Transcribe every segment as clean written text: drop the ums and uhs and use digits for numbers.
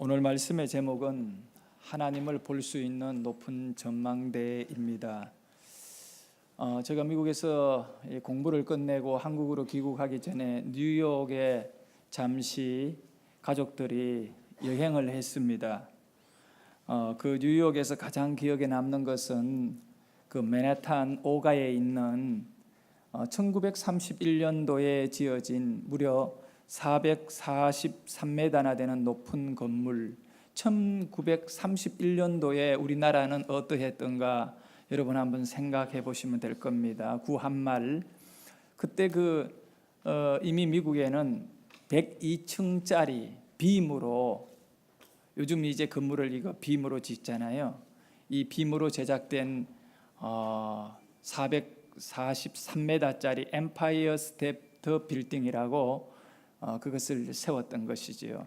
오늘 말씀의 제목은 하나님을 볼 수 있는 높은 전망대입니다. 제가 미국에서 공부를 끝내고 한국으로 귀국하기 전에 뉴욕에 잠시 가족들이 여행을 했습니다. 그 뉴욕에서 가장 기억에 남는 것은 그 맨해튼 오가에 있는 1931년도에 지어진 무려 443m나 되는 높은 건물. 1931년도에 우리나라는 어떠했던가 여러분 한번 생각해 보시면 될 겁니다. 구한말. 그때 이미 미국에는 102층짜리 빔으로, 요즘 이제 건물을 이거 빔으로 짓잖아요. 이 빔으로 제작된 443m짜리 엠파이어 스테이트 빌딩이라고 그것을 세웠던 것이지요.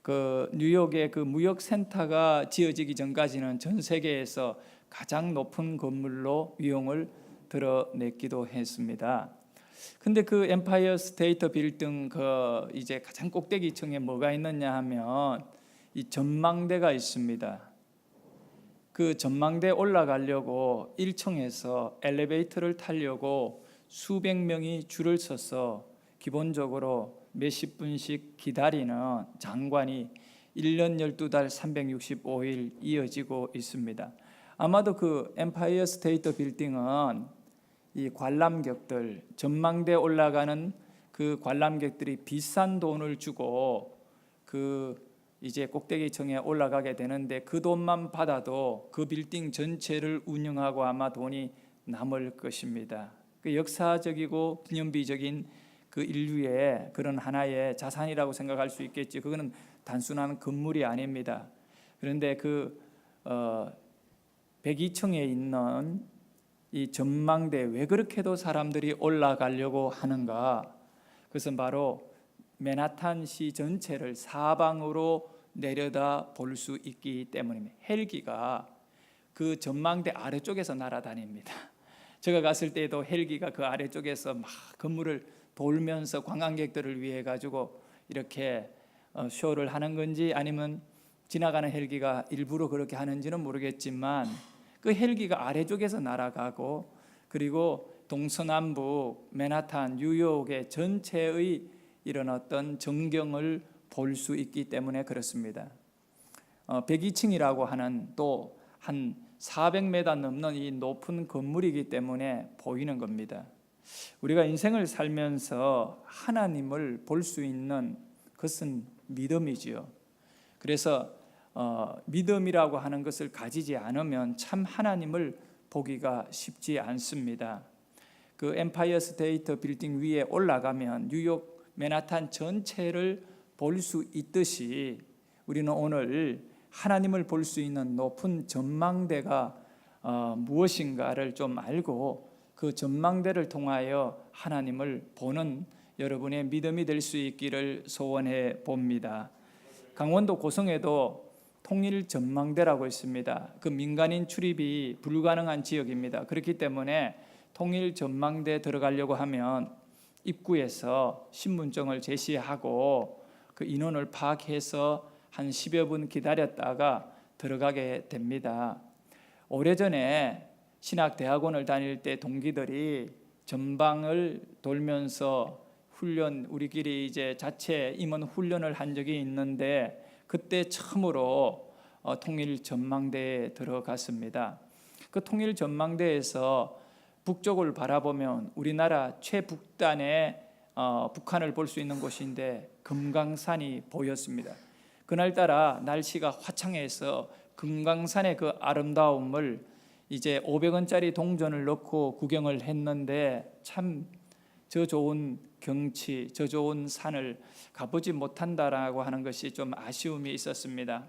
그 뉴욕의 그 무역센터가 지어지기 전까지는 전 세계에서 가장 높은 건물로 위용을 드러냈기도 했습니다. 근데 그 엠파이어 스테이트 빌딩 이제 가장 꼭대기층에 뭐가 있느냐 하면 이 전망대가 있습니다. 그 전망대에 올라가려고 1층에서 엘리베이터를 타려고 수백 명이 줄을 서서 기본적으로 몇십 분씩 기다리는 장관이 1년 12달 365일 이어지고 있습니다. 아마도 그 엠파이어 스테이트 빌딩은 이 관람객들, 전망대에 올라가는 그 관람객들이 비싼 돈을 주고 이제 꼭대기층에 올라가게 되는데 그 돈만 받아도 그 빌딩 전체를 운영하고 아마 돈이 남을 것입니다. 그 역사적이고 기념비적인 그 인류의 그런 하나의 자산이라고 생각할 수 있겠지. 그거는 단순한 건물이 아닙니다. 그런데 102층에 있는 이 전망대에 왜 그렇게도 사람들이 올라가려고 하는가? 그것은 바로 맨하탄시 전체를 사방으로 내려다 볼 수 있기 때문입니다. 헬기가 그 전망대 아래쪽에서 날아다닙니다. 제가 갔을 때도 헬기가 그 아래쪽에서 막 건물을 돌면서 관광객들을 위해 가지고 이렇게 쇼를 하는 건지 아니면 지나가는 헬기가 일부러 그렇게 하는지는 모르겠지만 그 헬기가 아래쪽에서 날아가고 그리고 동서남북 맨하탄 뉴욕의 전체의 이런 어떤 전경을 볼 수 있기 때문에 그렇습니다. 102층이라고 하는 또 한 400m 넘는 이 높은 건물이기 때문에 보이는 겁니다. 우리가 인생을 살면서 하나님을 볼 수 있는 것은 믿음이지요. 그래서 믿음이라고 하는 것을 가지지 않으면 참 하나님을 보기가 쉽지 않습니다. 그 엠파이어 스테이트 빌딩 위에 올라가면 뉴욕 맨하탄 전체를 볼 수 있듯이 우리는 오늘 하나님을 볼 수 있는 높은 전망대가 무엇인가를 좀 알고 그 전망대를 통하여 하나님을 보는 여러분의 믿음이 될 수 있기를 소원해 봅니다. 강원도 고성에도 통일 전망대라고 있습니다. 그 민간인 출입이 불가능한 지역입니다. 그렇기 때문에 통일 전망대 들어가려고 하면 입구에서 신분증을 제시하고 그 인원을 파악해서 한 10여 분 기다렸다가 들어가게 됩니다. 오래전에 신학대학원을 다닐 때 동기들이 전방을 돌면서 우리끼리 이제 자체 임원 훈련을 한 적이 있는데 그때 처음으로 통일 전망대에 들어갔습니다. 그 통일 전망대에서 북쪽을 바라보면 우리나라 최북단에 북한을 볼 수 있는 곳인데 금강산이 보였습니다. 그날따라 날씨가 화창해서 금강산의 그 아름다움을 이제 500원짜리 동전을 넣고 구경을 했는데 참 저 좋은 경치, 저 좋은 산을 가보지 못한다라고 하는 것이 좀 아쉬움이 있었습니다.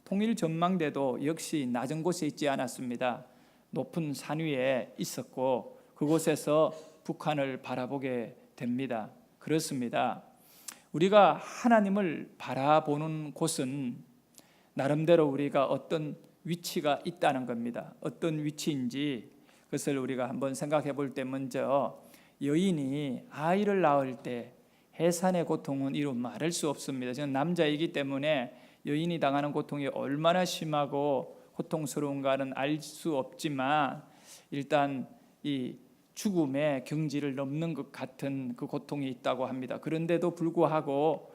통일 전망대도 역시 낮은 곳에 있지 않았습니다. 높은 산 위에 있었고 그곳에서 북한을 바라보게 됩니다. 그렇습니다. 우리가 하나님을 바라보는 곳은 나름대로 우리가 어떤 위치가 있다는 겁니다. 어떤 위치인지 그것을 우리가 한번 생각해 볼 때 먼저 여인이 아이를 낳을 때 해산의 고통은 이루 말할 수 없습니다. 저는 남자이기 때문에 여인이 당하는 고통이 얼마나 심하고 고통스러운가는 알 수 없지만 일단 이 죽음의 경지를 넘는 것 같은 그 고통이 있다고 합니다. 그런데도 불구하고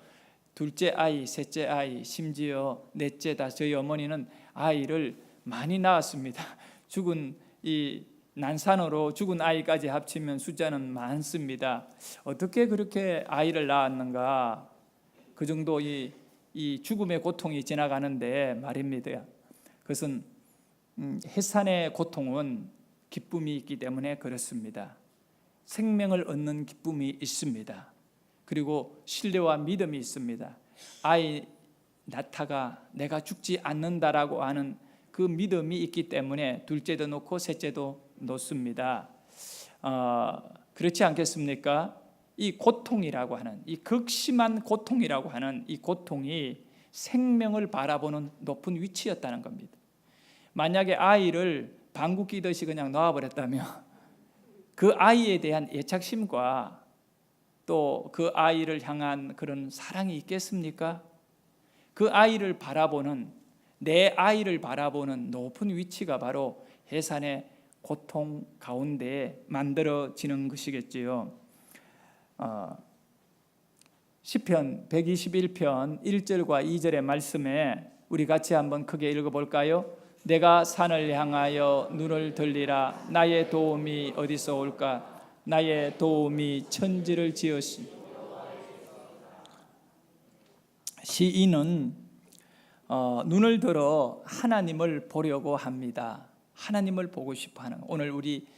둘째 아이, 셋째 아이, 심지어 넷째다 저희 어머니는 아이를 많이 낳았습니다. 죽은 이 난산으로 죽은 아이까지 합치면 숫자는 많습니다. 어떻게 그렇게 아이를 낳았는가? 그 정도 이 죽음의 고통이 지나가는데 말입니다. 그것은 해산의 고통은 기쁨이 있기 때문에 그렇습니다. 생명을 얻는 기쁨이 있습니다. 그리고 신뢰와 믿음이 있습니다. 아이 낳다가 내가 죽지 않는다라고 하는 그 믿음이 있기 때문에 둘째도 놓고 셋째도 놓습니다. 그렇지 않겠습니까? 이 고통이라고 하는, 이 극심한 고통이라고 하는 이 고통이 생명을 바라보는 높은 위치였다는 겁니다. 만약에 아이를 방구 끼듯이 그냥 놓아버렸다면 그 아이에 대한 애착심과 또 그 아이를 향한 그런 사랑이 있겠습니까? 그 아이를 바라보는, 내 아이를 바라보는 높은 위치가 바로 해산의 고통 가운데 만들어지는 것이겠지요. 시편 121편 1절과 2절의 말씀에 우리 같이 한번 크게 읽어볼까요? 내가 산을 향하여 눈을 들리라. 나의 도움이 어디서 올까? 나의 도움이 천지를 지으신. 시인은 눈을 들어 하나님을 보려고 합니다. 하나님을 보고 싶어하는, 오늘 우리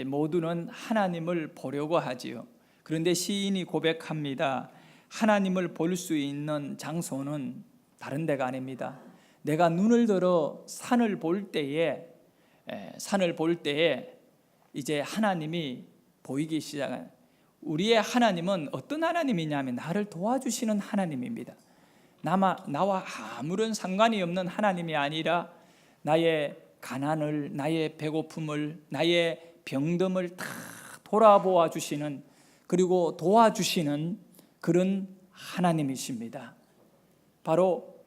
모두는 하나님을 보려고 하지요. 그런데 시인이 고백합니다. 하나님을 볼 수 있는 장소는 다른 데가 아닙니다. 내가 눈을 들어 산을 볼 때에 이제 하나님이 보이기 시작한, 우리의 하나님은 어떤 하나님이냐면 나를 도와주시는 하나님입니다. 나와 아무런 상관이 없는 하나님이 아니라 나의 가난을, 나의 배고픔을, 나의 병듦을 다 돌아보아 주시는, 그리고 도와주시는 그런 하나님이십니다. 바로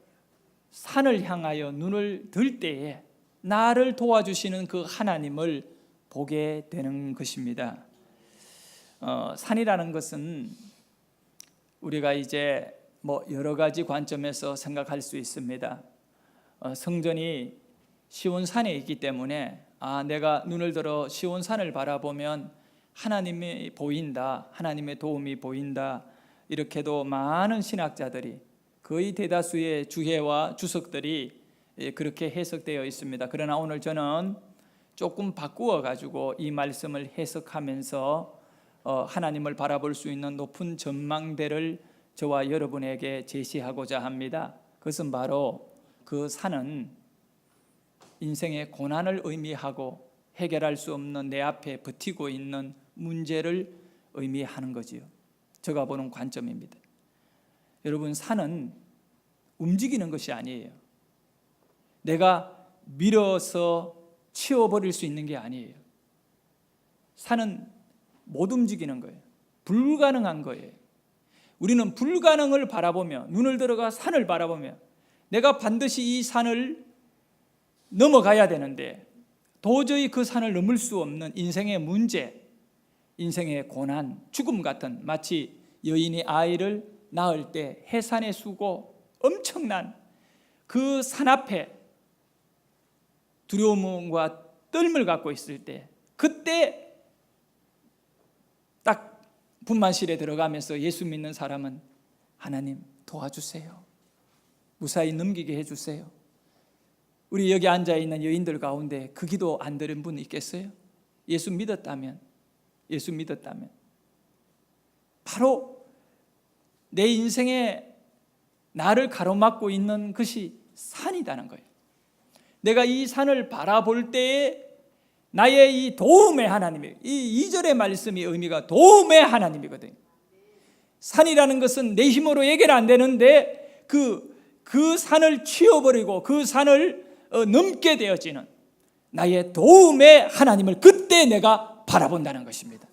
산을 향하여 눈을 들 때에 나를 도와주시는 그 하나님을 보게 되는 것입니다. 산이라는 것은 우리가 이제 여러 가지 관점에서 생각할 수 있습니다. 성전이 시온산에 있기 때문에 내가 눈을 들어 시온산을 바라보면 하나님이 보인다, 하나님의 도움이 보인다, 이렇게도 많은 신학자들이, 거의 대다수의 주해와 주석들이 그렇게 해석되어 있습니다. 그러나 오늘 저는 조금 바꾸어 가지고 이 말씀을 해석하면서 하나님을 바라볼 수 있는 높은 전망대를 저와 여러분에게 제시하고자 합니다. 그것은 바로 그 산은 인생의 고난을 의미하고 해결할 수 없는 내 앞에 버티고 있는 문제를 의미하는 거지요. 제가 보는 관점입니다. 여러분, 산은 움직이는 것이 아니에요. 내가 밀어서 치워버릴 수 있는 게 아니에요. 산은 못 움직이는 거예요. 불가능한 거예요. 우리는 불가능을 바라보며, 눈을 들어가 산을 바라보며 내가 반드시 이 산을 넘어가야 되는데 도저히 그 산을 넘을 수 없는 인생의 문제, 인생의 고난, 죽음 같은, 마치 여인이 아이를 낳을 때 해산의 수고, 엄청난 그 산 앞에 두려움과 떨림을 갖고 있을 때, 그때 딱 분만실에 들어가면서 예수 믿는 사람은 하나님 도와주세요, 무사히 넘기게 해주세요. 우리 여기 앉아있는 여인들 가운데 그 기도 안 들은 분 있겠어요? 예수 믿었다면 바로 내 인생에 나를 가로막고 있는 것이 산이라는 거예요. 내가 이 산을 바라볼 때에 나의 이 도움의 하나님이에요. 이 2절의 말씀이 의미가 도움의 하나님이거든요. 산이라는 것은 내 힘으로 해결 안 되는데 그 산을 치워버리고 그 산을 넘게 되어지는 나의 도움의 하나님을 그때 내가 바라본다는 것입니다.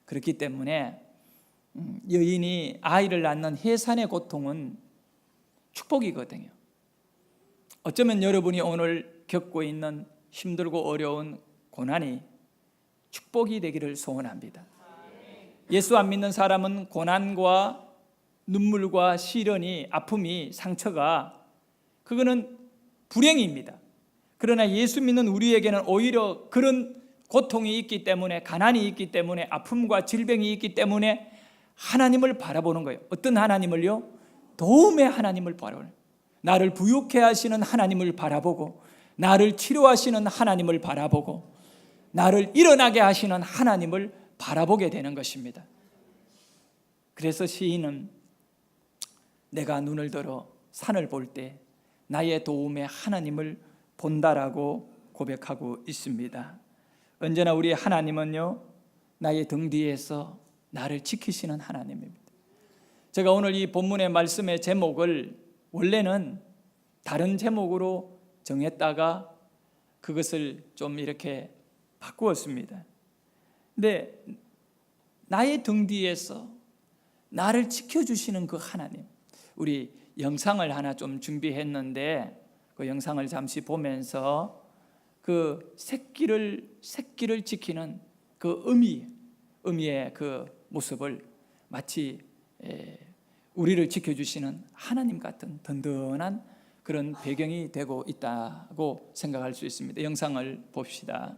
그렇기 때문에 여인이 아이를 낳는 해산의 고통은 축복이거든요. 어쩌면 여러분이 오늘 겪고 있는 힘들고 어려운 고난이 축복이 되기를 소원합니다. 예수 안 믿는 사람은 고난과 눈물과 시련이, 아픔이, 상처가 그거는 불행입니다. 그러나 예수 믿는 우리에게는 오히려 그런 고통이 있기 때문에, 가난이 있기 때문에, 아픔과 질병이 있기 때문에 하나님을 바라보는 거예요. 어떤 하나님을요? 도움의 하나님을 바라보는, 나를 부유케 하시는 하나님을 바라보고, 나를 치료하시는 하나님을 바라보고, 나를 일어나게 하시는 하나님을 바라보게 되는 것입니다. 그래서 시인은 내가 눈을 들어 산을 볼 때 나의 도움의 하나님을 본다라고 고백하고 있습니다. 언제나 우리 하나님은요, 나의 등 뒤에서 나를 지키시는 하나님입니다. 제가 오늘 이 본문의 말씀의 제목을 원래는 다른 제목으로 정했다가 그것을 좀 이렇게 바꾸었습니다. 근데 나의 등 뒤에서 나를 지켜주시는 그 하나님, 우리 영상을 하나 좀 준비했는데 그 영상을 잠시 보면서 그 새끼를 지키는 그 의미의 그 모습을 마치 우리를 지켜주시는 하나님 같은 든든한 그런 배경이 되고 있다고 생각할 수 있습니다. 영상을 봅시다.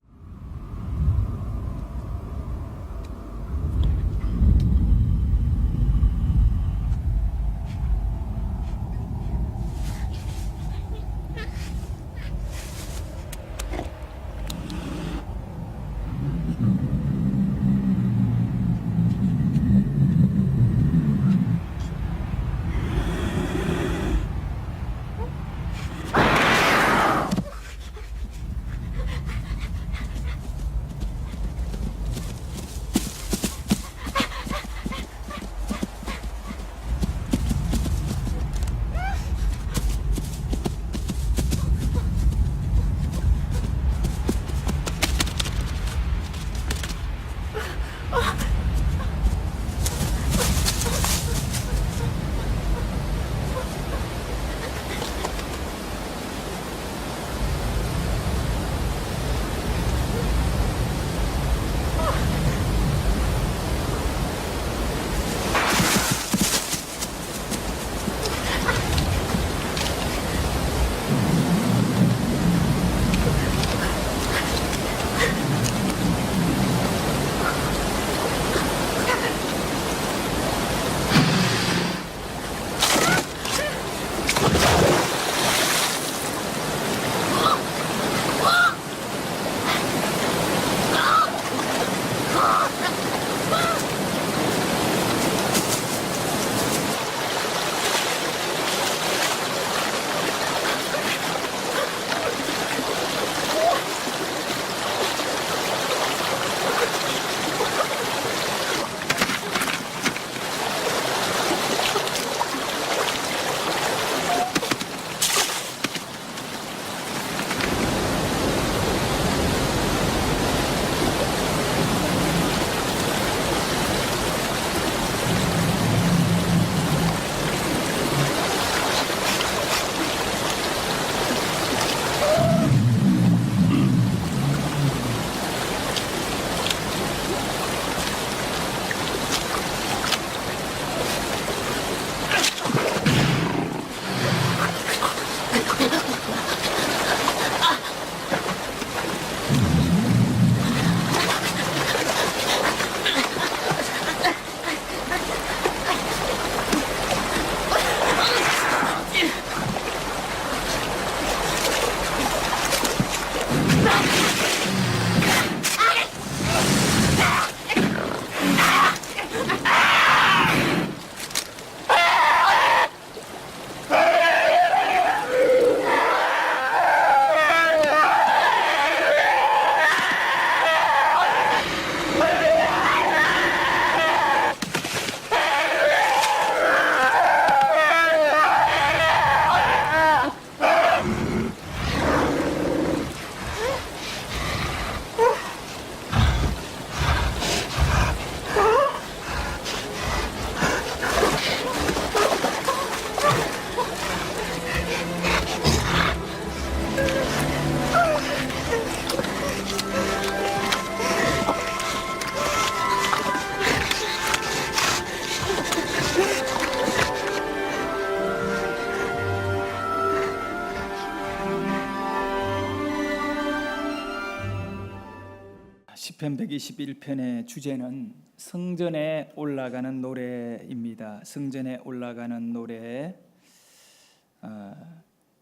시편 121편의 주제는 성전에 올라가는 노래입니다. 성전에 올라가는 노래.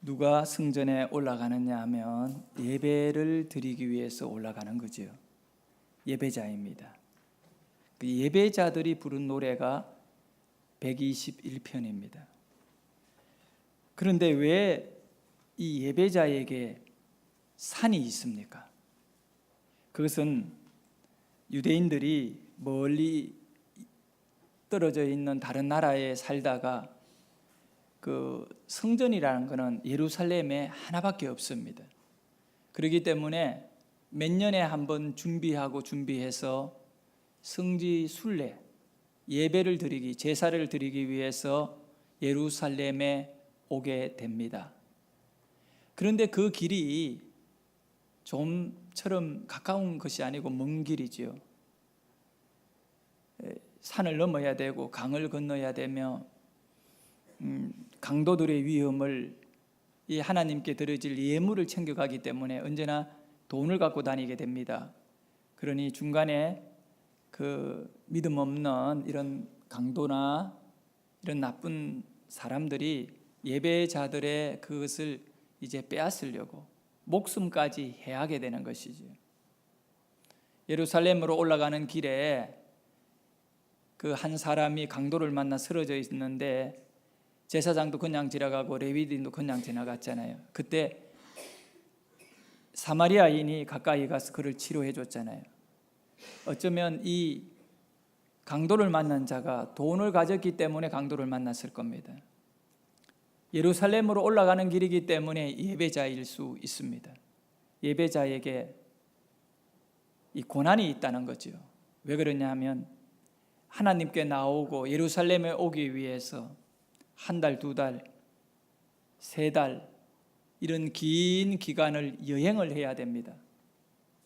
누가 성전에 올라가느냐 하면 예배를 드리기 위해서 올라가는 거죠. 예배자입니다. 그 예배자들이 부른 노래가 121편입니다. 그런데 왜 이 예배자에게 산이 있습니까? 그것은 유대인들이 멀리 떨어져 있는 다른 나라에 살다가 그 성전이라는 것은 예루살렘에 하나밖에 없습니다. 그렇기 때문에 몇 년에 한 번 준비해서 성지 순례, 예배를 드리기, 제사를 드리기 위해서 예루살렘에 오게 됩니다. 그런데 그 길이 좀처럼 가까운 것이 아니고 먼 길이지요. 산을 넘어야 되고 강을 건너야 되며 강도들의 위험을 이 하나님께 드려질 예물을 챙겨가기 때문에 언제나 돈을 갖고 다니게 됩니다. 그러니 중간에 그 믿음 없는 이런 강도나 이런 나쁜 사람들이 예배자들의 그것을 이제 빼앗으려고 목숨까지 해하게 되는 것이죠. 예루살렘으로 올라가는 길에 그 한 사람이 강도를 만나 쓰러져 있는데 제사장도 그냥 지나가고 레위인도 그냥 지나갔잖아요. 그때 사마리아인이 가까이 가서 그를 치료해 줬잖아요. 어쩌면 이 강도를 만난 자가 돈을 가졌기 때문에 강도를 만났을 겁니다. 예루살렘으로 올라가는 길이기 때문에 예배자일 수 있습니다. 예배자에게 이 고난이 있다는 거죠. 왜 그러냐 하면 하나님께 나오고 예루살렘에 오기 위해서 한 달, 두 달, 세 달 이런 긴 기간을 여행을 해야 됩니다.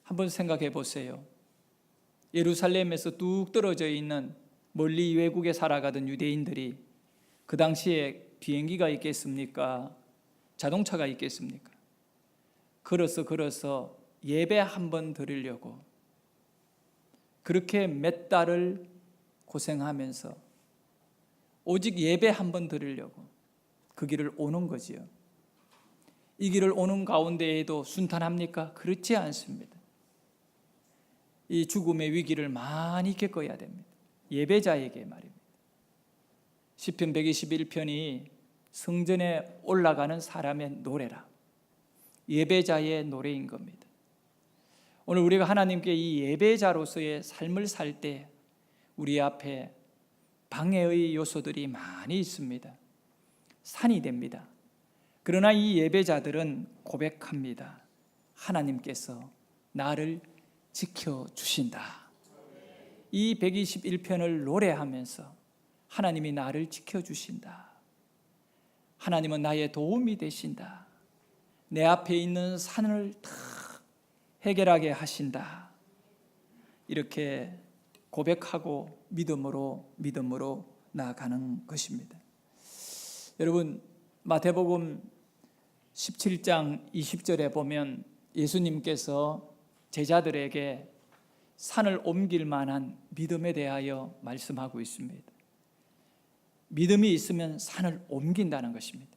한번 생각해 보세요. 예루살렘에서 뚝 떨어져 있는 멀리 외국에 살아가던 유대인들이 그 당시에 비행기가 있겠습니까? 자동차가 있겠습니까? 걸어서 예배 한 번 드리려고 그렇게 몇 달을 고생하면서 오직 예배 한 번 드리려고 그 길을 오는 거지요. 이 길을 오는 가운데에도 순탄합니까? 그렇지 않습니다. 이 죽음의 위기를 많이 겪어야 됩니다. 예배자에게 말입니다. 시편 121편이 성전에 올라가는 사람의 노래라. 예배자의 노래인 겁니다. 오늘 우리가 하나님께 이 예배자로서의 삶을 살 때 우리 앞에 방해의 요소들이 많이 있습니다. 산이 됩니다. 그러나 이 예배자들은 고백합니다. 하나님께서 나를 지켜주신다. 이 121편을 노래하면서 하나님이 나를 지켜주신다. 하나님은 나의 도움이 되신다. 내 앞에 있는 산을 다 해결하게 하신다. 이렇게 고백하고 믿음으로 나아가는 것입니다. 여러분, 마태복음 17장 20절에 보면 예수님께서 제자들에게 산을 옮길 만한 믿음에 대하여 말씀하고 있습니다. 믿음이 있으면 산을 옮긴다는 것입니다.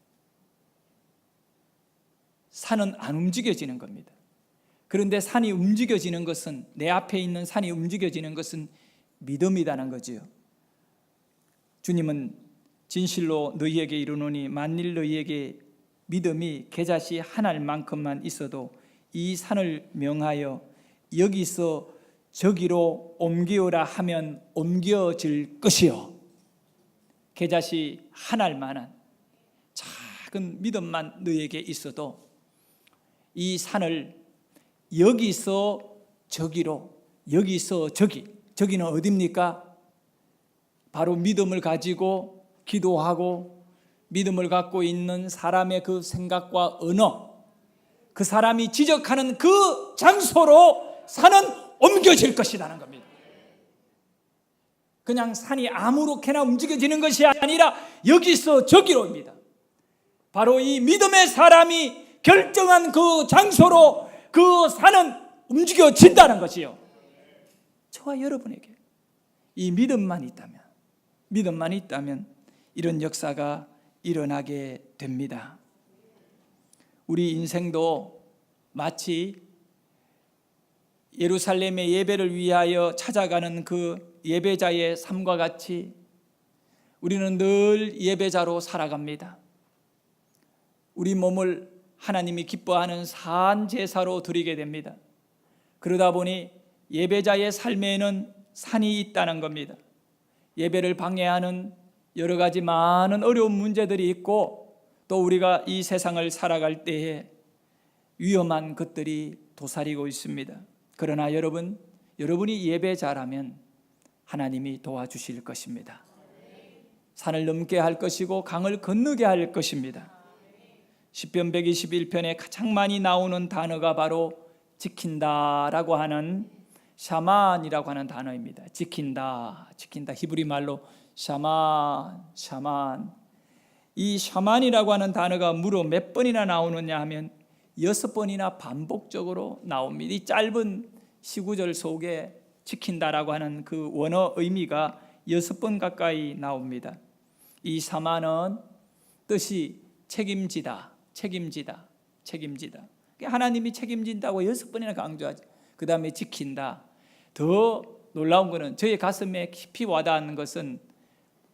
산은 안 움직여지는 겁니다. 그런데 산이 움직여지는 것은, 내 앞에 있는 산이 움직여지는 것은 믿음이라는 거지요. 주님은 진실로 너희에게 이르노니 만일 너희에게 믿음이 겨자씨 한 알만큼만 있어도 이 산을 명하여 여기서 저기로 옮기오라 하면 옮겨질 것이요. 겨자씨 한 알만한 작은 믿음만 너희에게 있어도 이 산을 여기서 저기로, 여기서 저기는 어디입니까? 바로 믿음을 가지고 기도하고 믿음을 갖고 있는 사람의 그 생각과 언어, 그 사람이 지적하는 그 장소로 산은 옮겨질 것이라는 겁니다. 그냥 산이 아무렇게나 움직여지는 것이 아니라 여기서 저기로입니다. 바로 이 믿음의 사람이 결정한 그 장소로 그 산은 움직여진다는 것이요. 저와 여러분에게 이 믿음만 있다면 이런 역사가 일어나게 됩니다. 우리 인생도 마치 예루살렘의 예배를 위하여 찾아가는 그 예배자의 삶과 같이 우리는 늘 예배자로 살아갑니다. 우리 몸을 하나님이 기뻐하는 산 제사로 드리게 됩니다. 그러다 보니 예배자의 삶에는 산이 있다는 겁니다. 예배를 방해하는 여러 가지 많은 어려운 문제들이 있고, 또 우리가 이 세상을 살아갈 때에 위험한 것들이 도사리고 있습니다. 그러나 여러분이 예배자라면 하나님이 도와주실 것입니다. 산을 넘게 할 것이고 강을 건너게 할 것입니다. 시편 121편에 가장 많이 나오는 단어가 바로 지킨다라고 하는 샤만이라고 하는 단어입니다. 지킨다. 히브리 말로 샤만. 이 샤만이라고 하는 단어가 무려 몇 번이나 나오느냐 하면 6번이나 반복적으로 나옵니다. 이 짧은 시구절 속에 지킨다라고 하는 그 원어 의미가 6번 가까이 나옵니다. 이 샤만은 뜻이 책임지다. 하나님이 책임진다고 6번이나 강조하죠. 그 다음에 지킨다. 더 놀라운 것은 저의 가슴에 깊이 와닿는 것은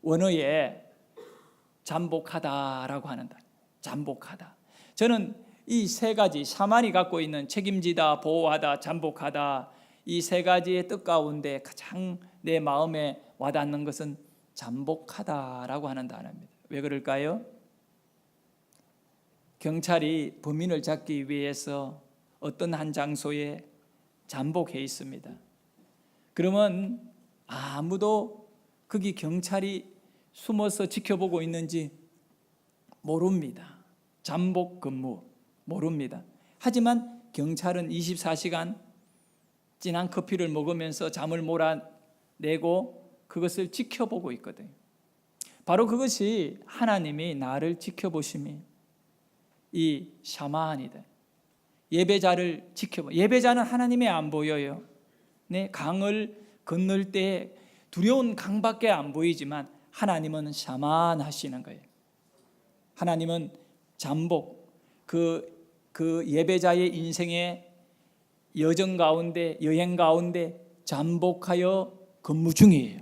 원어에 잠복하다라고 한다. 잠복하다. 저는 이 세 가지 샤만이 갖고 있는 책임지다, 보호하다, 잠복하다, 이 세 가지의 뜻 가운데 가장 내 마음에 와닿는 것은 잠복하다라고 하는 단어입니다. 왜 그럴까요? 경찰이 범인을 잡기 위해서 어떤 한 장소에 잠복해 있습니다. 그러면 아무도 거기 경찰이 숨어서 지켜보고 있는지 모릅니다. 잠복 근무 모릅니다. 하지만 경찰은 24시간 진한 커피를 먹으면서 잠을 몰아내고 그것을 지켜보고 있거든요. 바로 그것이 하나님이 나를 지켜보심이 이 샤만이다. 예배자를 지켜봐. 예배자는 하나님의 안 보여요. 네, 강을 건널 때 두려운 강밖에 안 보이지만 하나님은 샤만하시는 거예요. 하나님은 잠복, 그 예배자의 인생의 여정 가운데, 여행 가운데 잠복하여 근무 중이에요.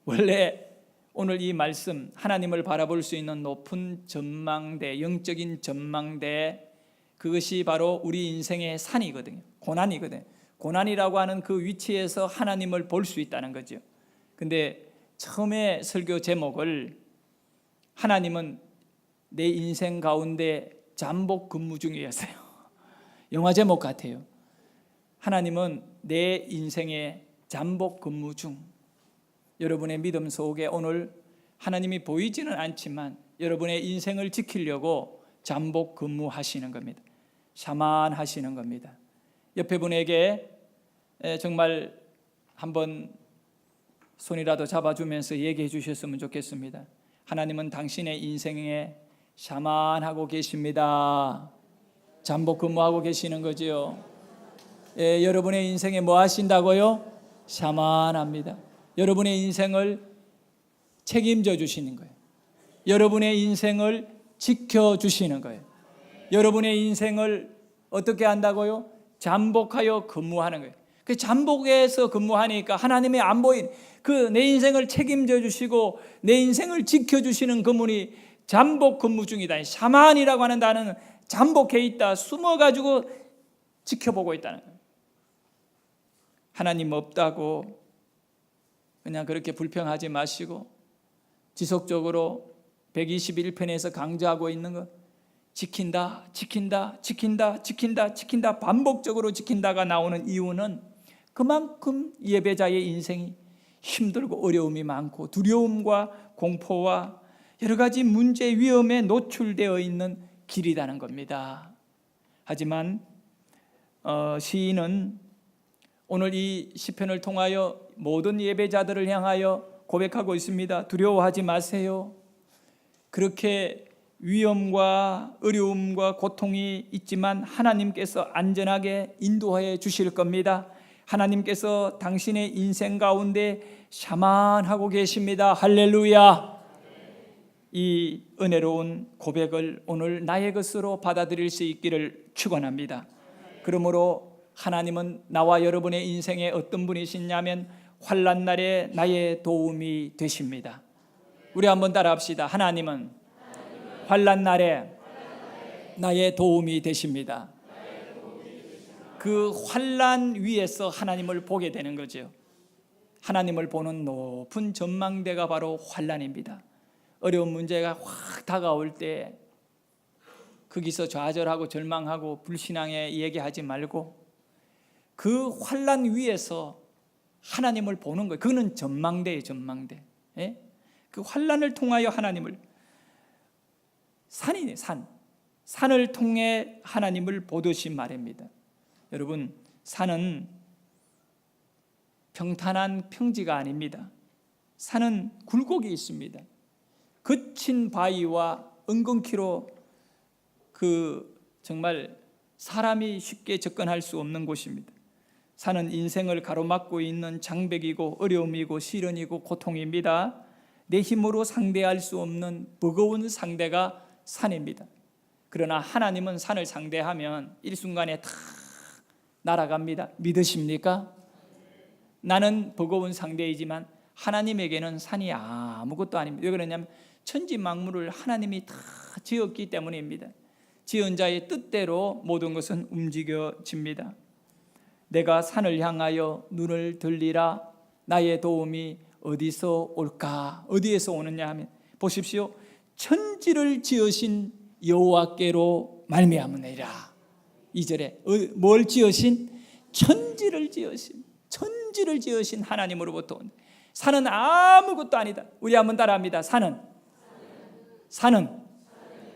원래 오늘 이 말씀, 하나님을 바라볼 수 있는 높은 전망대, 영적인 전망대, 그것이 바로 우리 인생의 산이거든요. 고난이거든요. 고난이라고 하는 그 위치에서 하나님을 볼 수 있다는 거죠. 근데 처음에 설교 제목을 하나님은 내 인생 가운데 잠복 근무 중이었어요. 영화 제목 같아요. 하나님은 내 인생의 잠복 근무 중. 여러분의 믿음 속에 오늘 하나님이 보이지는 않지만 여러분의 인생을 지키려고 잠복 근무하시는 겁니다. 샤만하시는 겁니다. 옆에 분에게 정말 한번 손이라도 잡아주면서 얘기해 주셨으면 좋겠습니다. 하나님은 당신의 인생에 샤만하고 계십니다. 잠복 근무하고 계시는 거지요. 여러분의 인생에 뭐 하신다고요? 샤만합니다. 여러분의 인생을 책임져 주시는 거예요. 여러분의 인생을 지켜주시는 거예요. 여러분의 인생을 어떻게 한다고요? 잠복하여 근무하는 거예요. 그 잠복에서 근무하니까 하나님의 안 보인 그 내 인생을 책임져 주시고 내 인생을 지켜주시는 그분이 잠복 근무 중이다. 샤만이라고 하는 단어는 잠복해 있다, 숨어가지고 지켜보고 있다는 거예요. 하나님 없다고 그냥 그렇게 불평하지 마시고 지속적으로 121편에서 강조하고 있는 것, 지킨다 반복적으로 지킨다가 나오는 이유는 그만큼 예배자의 인생이 힘들고 어려움이 많고 두려움과 공포와 여러 가지 문제 위험에 노출되어 있는 길이라는 겁니다. 하지만 시인은 오늘 이 시편을 통하여 모든 예배자들을 향하여 고백하고 있습니다. 두려워하지 마세요. 그렇게 위험과 어려움과 고통이 있지만 하나님께서 안전하게 인도해 주실 겁니다. 하나님께서 당신의 인생 가운데 샤만하고 계십니다. 할렐루야. 이 은혜로운 고백을 오늘 나의 것으로 받아들일 수 있기를 축원합니다. 그러므로 하나님은 나와 여러분의 인생에 어떤 분이시냐면 환난 날에 나의 도움이 되십니다. 우리 한번 따라합시다. 하나님은 환난 날에 나의 도움이 되십니다. 그 환난 위에서 하나님을 보게 되는 거죠. 하나님을 보는 높은 전망대가 바로 환난입니다. 어려운 문제가 확 다가올 때 거기서 좌절하고 절망하고 불신앙에 얘기하지 말고 그 환난 위에서 하나님을 보는 거예요. 그거는 전망대예요. 전망대. 예? 그 환난을 통하여 하나님을, 산이네, 산을 통해 하나님을 보듯이 말입니다. 여러분, 산은 평탄한 평지가 아닙니다. 산은 굴곡이 있습니다. 거친 바위와 은근키로 정말 사람이 쉽게 접근할 수 없는 곳입니다. 산은 인생을 가로막고 있는 장벽이고 어려움이고 시련이고 고통입니다. 내 힘으로 상대할 수 없는 버거운 상대가 산입니다. 그러나 하나님은 산을 상대하면 일순간에 다 날아갑니다. 믿으십니까? 나는 버거운 상대이지만 하나님에게는 산이 아무것도 아닙니다. 왜 그러냐면 천지 만물을 하나님이 다 지었기 때문입니다. 지은 자의 뜻대로 모든 것은 움직여집니다. 내가 산을 향하여 눈을 들리라. 나의 도움이 어디서 올까? 어디에서 오느냐 하면 보십시오. 천지를 지으신 여호와께로 말미암으리라. 2절에 뭘 지으신? 천지를 지으신 하나님으로부터 온. 산은 아무것도 아니다. 우리 한번 따라합니다. 산은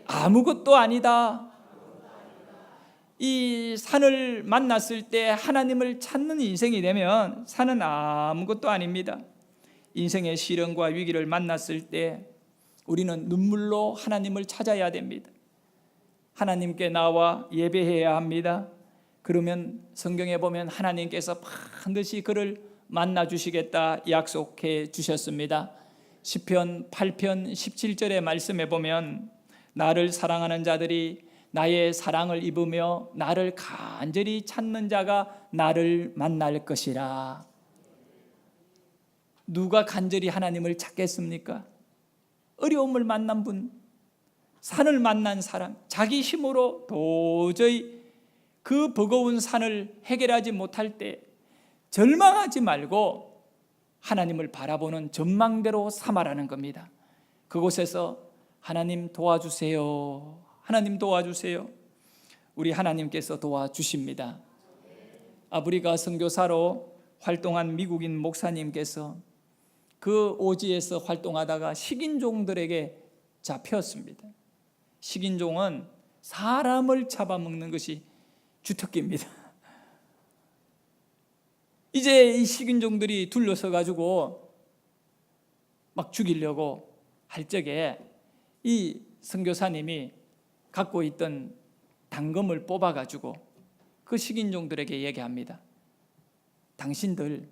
아무것도 아니다. 이 산을 만났을 때 하나님을 찾는 인생이 되면 산은 아무것도 아닙니다. 인생의 시련과 위기를 만났을 때 우리는 눈물로 하나님을 찾아야 됩니다. 하나님께 나와 예배해야 합니다. 그러면 성경에 보면 하나님께서 반드시 그를 만나 주시겠다 약속해 주셨습니다. 시편 8편 17절의 말씀에 보면 나를 사랑하는 자들이 나의 사랑을 입으며 나를 간절히 찾는 자가 나를 만날 것이라. 누가 간절히 하나님을 찾겠습니까? 어려움을 만난 분, 산을 만난 사람, 자기 힘으로 도저히 그 버거운 산을 해결하지 못할 때 절망하지 말고 하나님을 바라보는 전망대로 삼아라는 겁니다. 그곳에서 하나님 도와주세요. 하나님 도와주세요. 우리 하나님께서 도와주십니다. 아프리카 선교사로 활동한 미국인 목사님께서 그 오지에서 활동하다가 식인종들에게 잡혔습니다. 식인종은 사람을 잡아먹는 것이 주특기입니다. 이제 이 식인종들이 둘러서 가지고 막 죽이려고 할 적에 이 선교사님이 갖고 있던 단검을 뽑아가지고 그 식인종들에게 얘기합니다. 당신들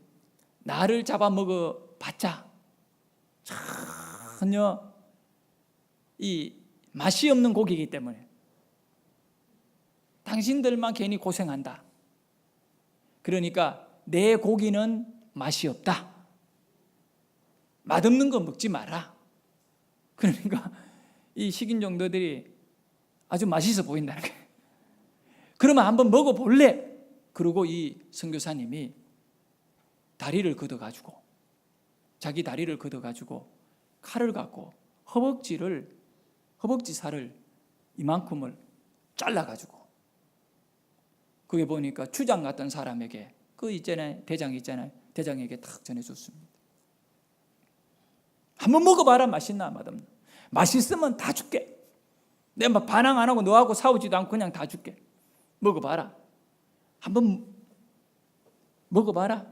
나를 잡아먹어 봤자 전혀 이 맛이 없는 고기이기 때문에 당신들만 괜히 고생한다. 그러니까 내 고기는 맛이 없다. 맛없는 거 먹지 마라. 그러니까 이 식인종들이 아주 맛있어 보인다는 거예요. 그러면 한번 먹어볼래? 그리고 이 선교사님이 다리를 걷어가지고 자기 다리를 걷어가지고 칼을 갖고 허벅지 살을 이만큼을 잘라가지고 그게 보니까 추장 같은 사람에게 대장 있잖아요. 대장에게 탁 전해줬습니다. 한번 먹어봐라. 맛있나 맛없나. 맛있으면 다 줄게. 내가 반항 안 하고 너하고 싸우지도 않고 그냥 다 줄게. 먹어봐라. 한번 먹어봐라.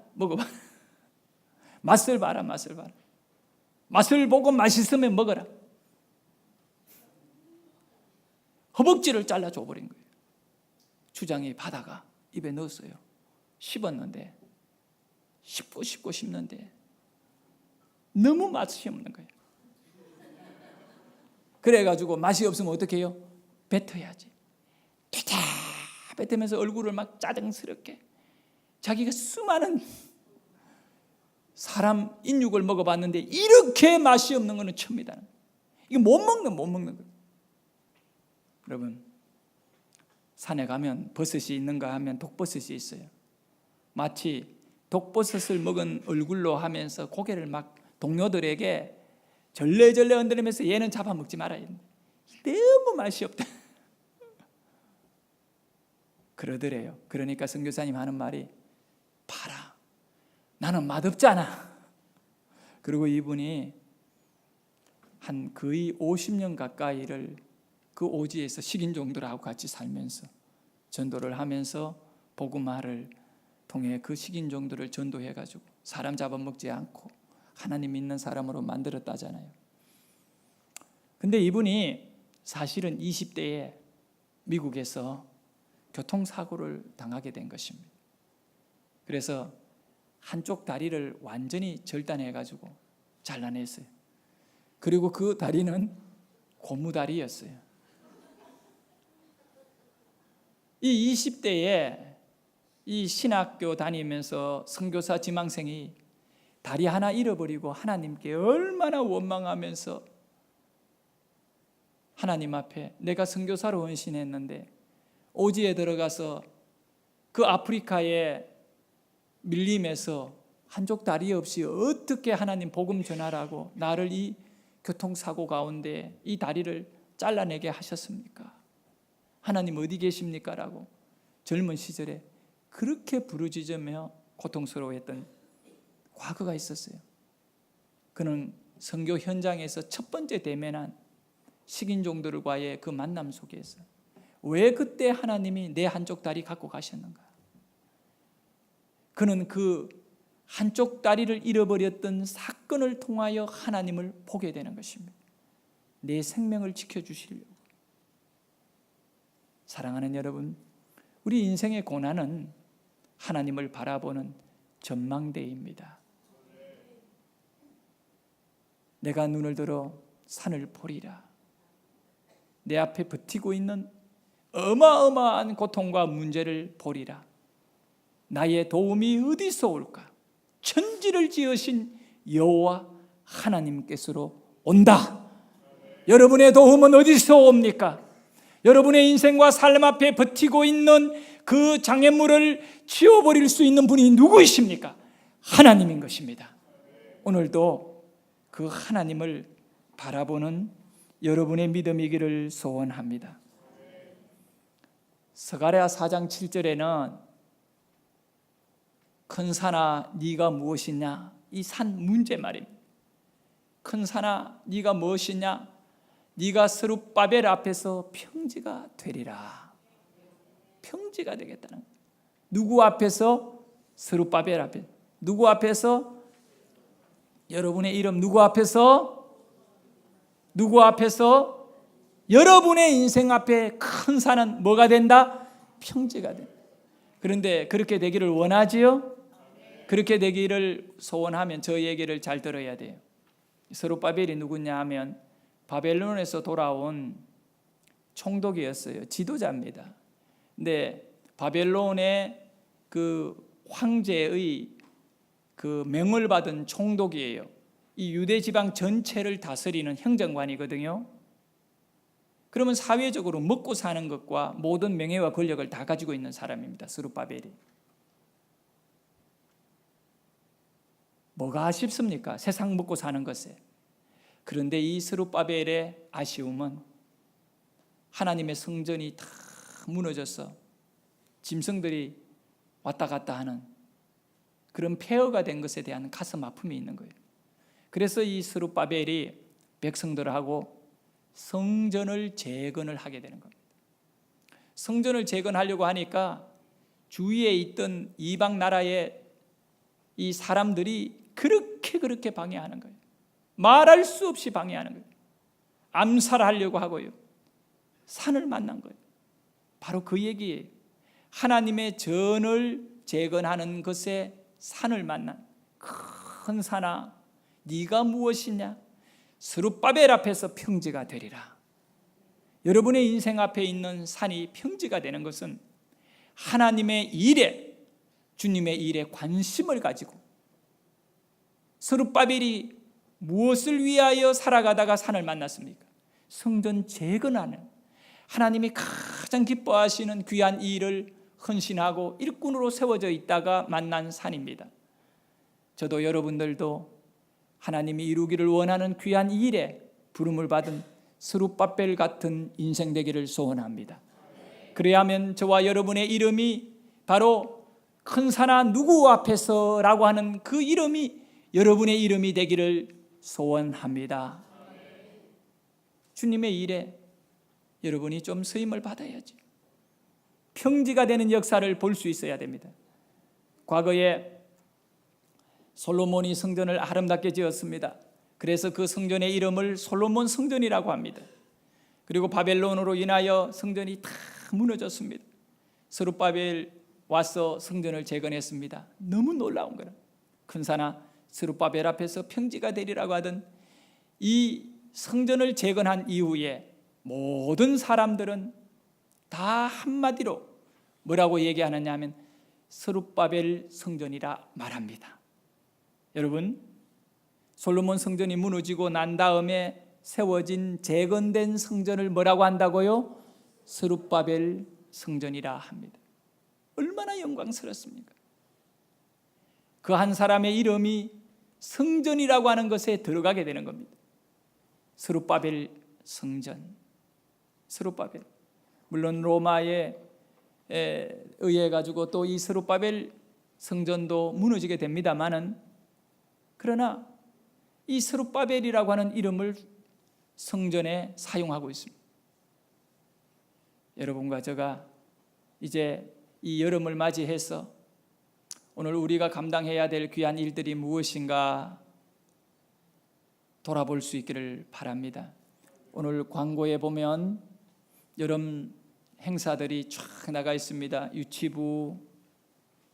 맛을 봐라. 맛을 보고 맛있으면 먹어라. 허벅지를 잘라줘 버린 거예요. 추장이 받아가 입에 넣었어요. 씹었는데 씹고 싶는데 너무 맛이 없는 거예요. 그래가지고 맛이 없으면 어떻게 해요? 뱉어야지. 뱉어 뱉으면서 얼굴을 막 짜증스럽게, 자기가 수많은 사람 인육을 먹어봤는데 이렇게 맛이 없는 거는 처음이다. 이거 못 먹는 거예요. 여러분, 산에 가면 버섯이 있는가 하면 독버섯이 있어요. 마치 독버섯을 먹은 얼굴로 하면서 고개를 막 동료들에게 절레절레 흔들면서 얘는 잡아먹지 말아야 된다. 너무 맛이 없다. 그러더래요. 그러니까 선교사님 하는 말이, 봐라, 나는 맛없잖아. 그리고 이분이 한 거의 50년 가까이를 그 오지에서 식인종들하고 같이 살면서 전도를 하면서 복음화를 통해 그 식인종들을 전도해가지고 사람 잡아먹지 않고 하나님 믿는 사람으로 만들었다잖아요. 근데 이분이 사실은 20대에 미국에서 교통사고를 당하게 된 것입니다. 그래서 한쪽 다리를 완전히 절단해가지고 잘라냈어요. 그리고 그 다리는 고무다리였어요. 이 20대에 이 신학교 다니면서 선교사 지망생이 다리 하나 잃어버리고 하나님께 얼마나 원망하면서 하나님 앞에 내가 선교사로 헌신했는데 오지에 들어가서 그 아프리카의 밀림에서 한쪽 다리 없이 어떻게 하나님 복음 전하라고 나를 이 교통사고 가운데 이 다리를 잘라내게 하셨습니까? 하나님 어디 계십니까? 라고 젊은 시절에 그렇게 부르짖으며 고통스러워했던 과거가 있었어요. 그는 선교 현장에서 첫 번째 대면한 식인종들과의 그 만남 속에서 왜 그때 하나님이 내 한쪽 다리 갖고 가셨는가? 그는 그 한쪽 다리를 잃어버렸던 사건을 통하여 하나님을 보게 되는 것입니다. 내 생명을 지켜주시려고. 사랑하는 여러분, 우리 인생의 고난은 하나님을 바라보는 전망대입니다. 내가 눈을 들어 산을 보리라. 내 앞에 버티고 있는 어마어마한 고통과 문제를 보리라. 나의 도움이 어디서 올까? 천지를 지으신 여호와 하나님께서로 온다. 여러분의 도움은 어디서 옵니까? 여러분의 인생과 삶 앞에 버티고 있는 그 장애물을 치워버릴 수 있는 분이 누구이십니까? 하나님인 것입니다. 오늘도 그 하나님을 바라보는 여러분의 믿음이기를 소원합니다. 스가랴 4장 7절에는 큰 산아 네가 무엇이냐, 이 산 문제 말입니다. 큰 산아 네가 무엇이냐, 네가 스룹바벨 앞에서 평지가 되리라. 평지가 되겠다는, 누구 앞에서? 스룹바벨 앞에. 누구 앞에서? 여러분의 이름 누구 앞에서? 누구 앞에서? 여러분의 인생 앞에 큰 산은 뭐가 된다? 평지가 된다. 그런데 그렇게 되기를 원하지요? 그렇게 되기를 소원하면 저 얘기를 잘 들어야 돼요. 스룹바벨이 누구냐 하면 바벨론에서 돌아온 총독이었어요. 지도자입니다. 근데 바벨론의 그 황제의 그 명을 받은 총독이에요. 이 유대 지방 전체를 다스리는 행정관이거든요. 그러면 사회적으로 먹고 사는 것과 모든 명예와 권력을 다 가지고 있는 사람입니다. 스룹바벨이. 뭐가 아쉽습니까? 세상 먹고 사는 것에. 그런데 이 스룹바벨의 아쉬움은 하나님의 성전이 다 무너져서 짐승들이 왔다 갔다 하는 그런 폐허가 된 것에 대한 가슴 아픔이 있는 거예요. 그래서 이 스룹바벨이 백성들하고 성전을 재건을 하게 되는 겁니다. 성전을 재건하려고 하니까 주위에 있던 이방 나라의 이 사람들이 그렇게 방해하는 거예요. 말할 수 없이 방해하는 거예요. 암살하려고 하고요. 산을 만난 거예요. 바로 그 얘기예요. 하나님의 전을 재건하는 것에 산을 만난 큰 산아 네가 무엇이냐? 스룹바벨 앞에서 평지가 되리라. 여러분의 인생 앞에 있는 산이 평지가 되는 것은 하나님의 일에, 주님의 일에 관심을 가지고, 스룹바벨이 무엇을 위하여 살아가다가 산을 만났습니까? 성전 재건하는, 하나님이 가장 기뻐하시는 귀한 일을 헌신하고 일꾼으로 세워져 있다가 만난 산입니다. 저도 여러분들도 하나님이 이루기를 원하는 귀한 일에 부름을 받은 스룹바벨 같은 인생 되기를 소원합니다. 그래야만 저와 여러분의 이름이 바로 큰 산아 누구 앞에서 라고 하는 그 이름이 여러분의 이름이 되기를 소원합니다. 주님의 일에 여러분이 좀 쓰임을 받아야지. 평지가 되는 역사를 볼 수 있어야 됩니다. 과거에 솔로몬이 성전을 아름답게 지었습니다. 그래서 그 성전의 이름을 솔로몬 성전이라고 합니다. 그리고 바벨론으로 인하여 성전이 다 무너졌습니다. 스룹바벨 와서 성전을 재건했습니다. 너무 놀라운 거라. 큰 산아 스룹바벨 앞에서 평지가 되리라고 하던 이 성전을 재건한 이후에 모든 사람들은 다 한마디로 뭐라고 얘기하느냐 하면 스룹바벨 성전이라 말합니다. 여러분, 솔로몬 성전이 무너지고 난 다음에 세워진 재건된 성전을 뭐라고 한다고요? 스룹바벨 성전이라 합니다. 얼마나 영광스럽습니까? 그 한 사람의 이름이 성전이라고 하는 것에 들어가게 되는 겁니다. 스룹바벨 성전. 스룹바벨. 물론 로마에 의해 가지고 또 이 스룹바벨 성전도 무너지게 됩니다만은, 그러나 이 스룹바벨이라고 하는 이름을 성전에 사용하고 있습니다. 여러분과 제가 이제 이 여름을 맞이해서 오늘 우리가 감당해야 될 귀한 일들이 무엇인가 돌아볼 수 있기를 바랍니다. 오늘 광고에 보면 여름 행사들이 쫙 나가 있습니다. 유치부,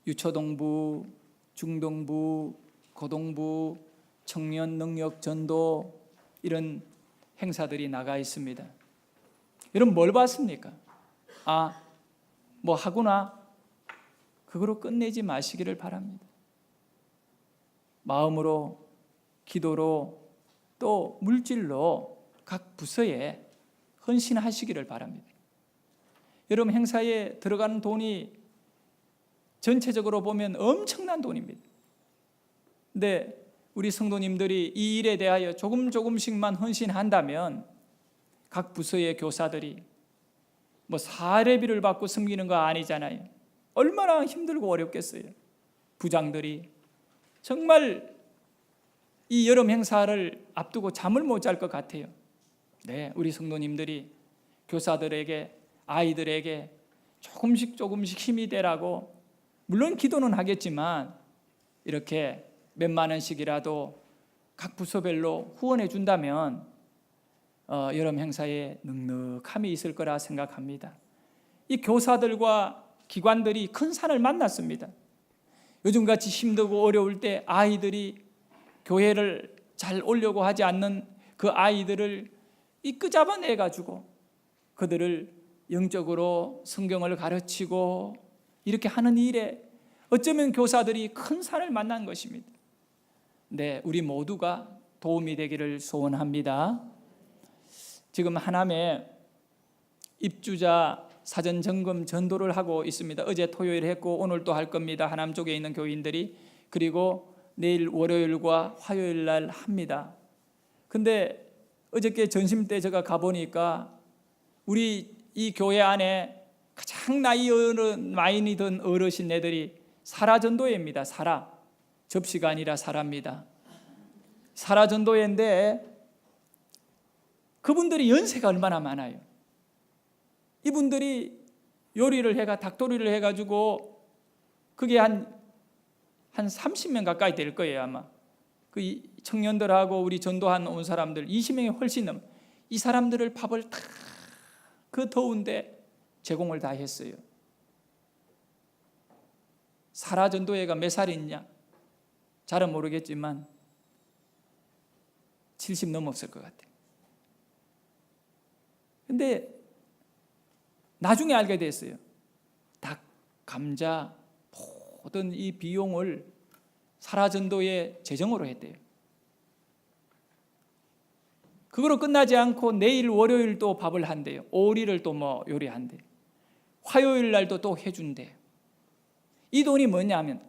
유초동부, 중동부, 고동부, 청년 능력 전도, 이런 행사들이 나가 있습니다. 여러분 뭘 봤습니까? 뭐 하구나, 그거로 끝내지 마시기를 바랍니다. 마음으로, 기도로, 또 물질로 각 부서에 헌신하시기를 바랍니다. 여러분 행사에 들어가는 돈이 전체적으로 보면 엄청난 돈입니다. 근데 우리 성도님들이 이 일에 대하여 조금씩만 헌신한다면 각 부서의 교사들이 뭐 사례비를 받고 섬기는 거 아니잖아요. 얼마나 힘들고 어렵겠어요. 부장들이 정말 이 여름 행사를 앞두고 잠을 못 잘 것 같아요. 네, 우리 성도님들이 교사들에게, 아이들에게 조금씩 힘이 되라고, 물론 기도는 하겠지만 이렇게 몇만 원씩이라도 각 부서별로 후원해 준다면 여름 행사에 넉넉함이 있을 거라 생각합니다. 이 교사들과 기관들이 큰 산을 만났습니다. 요즘같이 힘들고 어려울 때 아이들이 교회를 잘 오려고 하지 않는 그 아이들을 이끄잡아내 가지고 그들을 영적으로 성경을 가르치고 이렇게 하는 일에 어쩌면 교사들이 큰 산을 만난 것입니다. 네, 우리 모두가 도움이 되기를 소원합니다. 지금 하남에 입주자 사전 점검 전도를 하고 있습니다. 어제 토요일 했고 오늘 또 할 겁니다. 하남 쪽에 있는 교인들이. 그리고 내일 월요일과 화요일 날 합니다. 근데 어저께 점심 때 제가 가보니까 우리 이 교회 안에 가장 나이 많이 든 어르신네들이 사라전도회입니다. 접시가 아니라 사라입니다. 사라전도회인데 그분들이 연세가 얼마나 많아요. 이분들이 닭도리를 해가지고 그게 한 30명 가까이 될 거예요 아마. 그 청년들하고 우리 전도한 온 사람들 20명이 훨씬 넘어. 이 사람들을 밥을 다 그 더운데 제공을 다 했어요. 사라전도회가 몇 살이냐? 잘은 모르겠지만 70 넘었을 것 같아요. 근데 나중에 알게 됐어요. 닭, 감자 모든 이 비용을 사라전도의 재정으로 했대요. 그거로 끝나지 않고 내일 월요일 또 밥을 한대요. 오리를 또 뭐 요리한대요. 화요일 날도 또 해준대요. 이 돈이 뭐냐면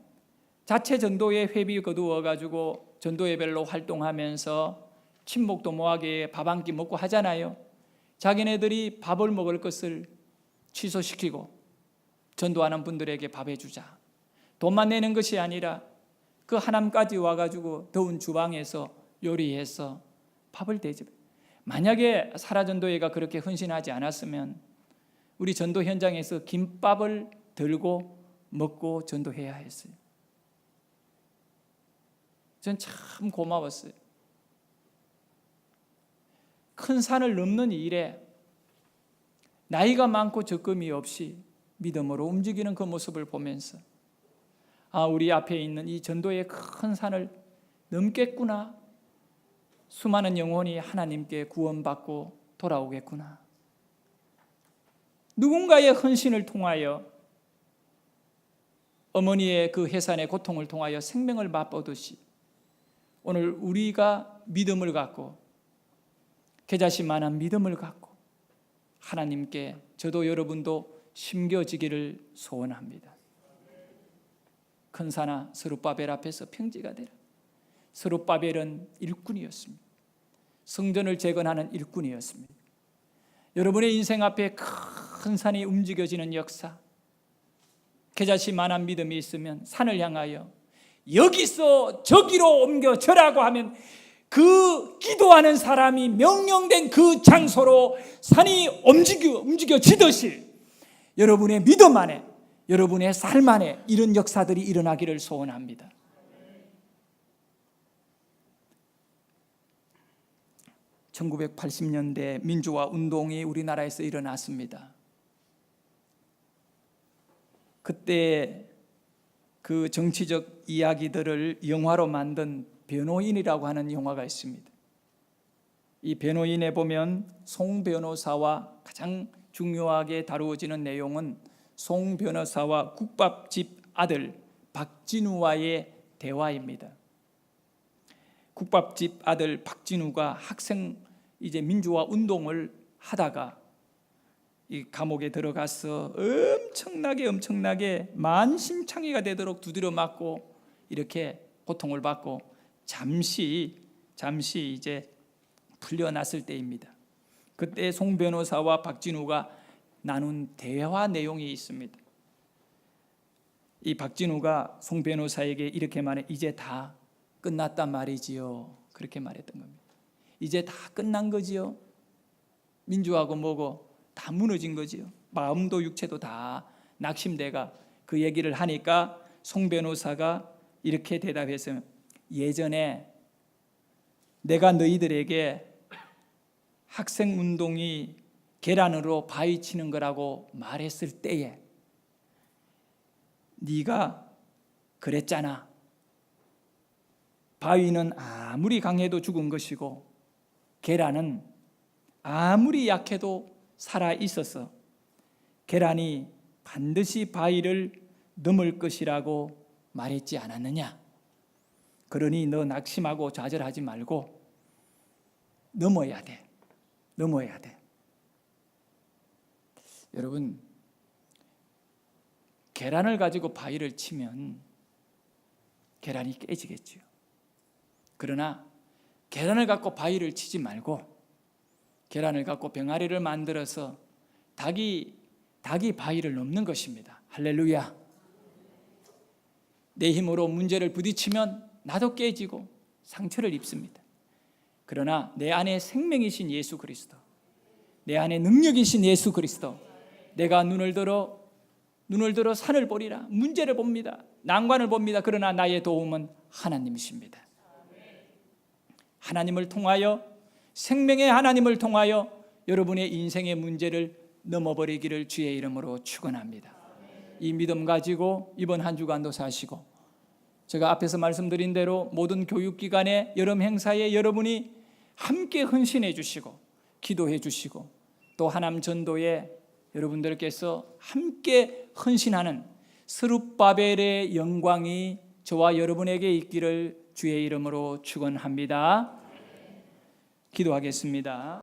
자체 전도에 회비 거두어가지고 전도예별로 활동하면서 친목도 모하게 밥 한 끼 먹고 하잖아요. 자기네들이 밥을 먹을 것을 취소시키고 전도하는 분들에게 밥 해주자. 돈만 내는 것이 아니라 그 하남까지 와가지고 더운 주방에서 요리해서 밥을 대접해. 만약에 사라전도회가 그렇게 헌신하지 않았으면 우리 전도 현장에서 김밥을 들고 먹고 전도해야 했어요. 전 참 고마웠어요. 큰 산을 넘는 일에 나이가 많고 적금이 없이 믿음으로 움직이는 그 모습을 보면서 우리 앞에 있는 이 전도의 큰 산을 넘겠구나. 수많은 영혼이 하나님께 구원받고 돌아오겠구나. 누군가의 헌신을 통하여 어머니의 그 해산의 고통을 통하여 생명을 맛보듯이 오늘 우리가 믿음을 갖고 계자씨만한 믿음을 갖고 하나님께 저도 여러분도 심겨지기를 소원합니다. 큰 산아 스룹바벨 앞에서 평지가 되라. 스룹바벨은 일꾼이었습니다. 성전을 재건하는 일꾼이었습니다. 여러분의 인생 앞에 큰 산이 움직여지는 역사, 계자씨만한 믿음이 있으면 산을 향하여 여기서 저기로 옮겨 저라고 하면 그 기도하는 사람이 명령된 그 장소로 산이 움직여지듯이 여러분의 믿음 안에, 여러분의 삶 안에 이런 역사들이 일어나기를 소원합니다. (1980년대) 민주화 운동이 우리나라에서 일어났습니다. 그때 그 정치적 이야기들을 영화로 만든 변호인이라고 하는 영화가 있습니다. 이 변호인에 보면 송 변호사와 가장 중요하게 다루어지는 내용은 송 변호사와 국밥집 아들 박진우와의 대화입니다. 국밥집 아들 박진우가 학생 민주화 운동을 하다가 이 감옥에 들어가서 엄청나게 만신창이가 되도록 두드려 맞고 이렇게 고통을 받고 잠시 이제 풀려났을 때입니다. 그때 송 변호사와 박진우가 나눈 대화 내용이 있습니다. 이 박진우가 송 변호사에게 이렇게 말해, 이제 다 끝났단 말이지요. 그렇게 말했던 겁니다. 이제 다 끝난 거지요. 민주하고 뭐고 다 무너진 거지요. 마음도 육체도 다 낙심돼가 그 얘기를 하니까 송 변호사가 이렇게 대답했어요. 예전에 내가 너희들에게 학생운동이 계란으로 바위 치는 거라고 말했을 때에 네가 그랬잖아. 바위는 아무리 강해도 죽은 것이고 계란은 아무리 약해도 살아 있어서 계란이 반드시 바위를 넘을 것이라고 말했지 않았느냐. 그러니 너 낙심하고 좌절하지 말고 넘어야 돼. 여러분, 계란을 가지고 바위를 치면 계란이 깨지겠죠. 그러나 계란을 갖고 바위를 치지 말고 계란을 갖고 병아리를 만들어서 닭이 바위를 넘는 것입니다. 할렐루야. 내 힘으로 문제를 부딪히면 나도 깨지고 상처를 입습니다. 그러나 내 안에 생명이신 예수 그리스도, 내 안에 능력이신 예수 그리스도, 내가 눈을 들어 산을 보리라. 문제를 봅니다. 난관을 봅니다. 그러나 나의 도움은 하나님이십니다. 하나님을 통하여, 생명의 하나님을 통하여 여러분의 인생의 문제를 넘어버리기를 주의 이름으로 축원합니다. 이 믿음 가지고 이번 한 주간도 사시고 제가 앞에서 말씀드린 대로 모든 교육기관의 여름 행사에 여러분이 함께 헌신해 주시고 기도해 주시고 또 하남 전도에 여러분들께서 함께 헌신하는 스룹바벨의 영광이 저와 여러분에게 있기를 주의 이름으로 축원합니다. 기도하겠습니다.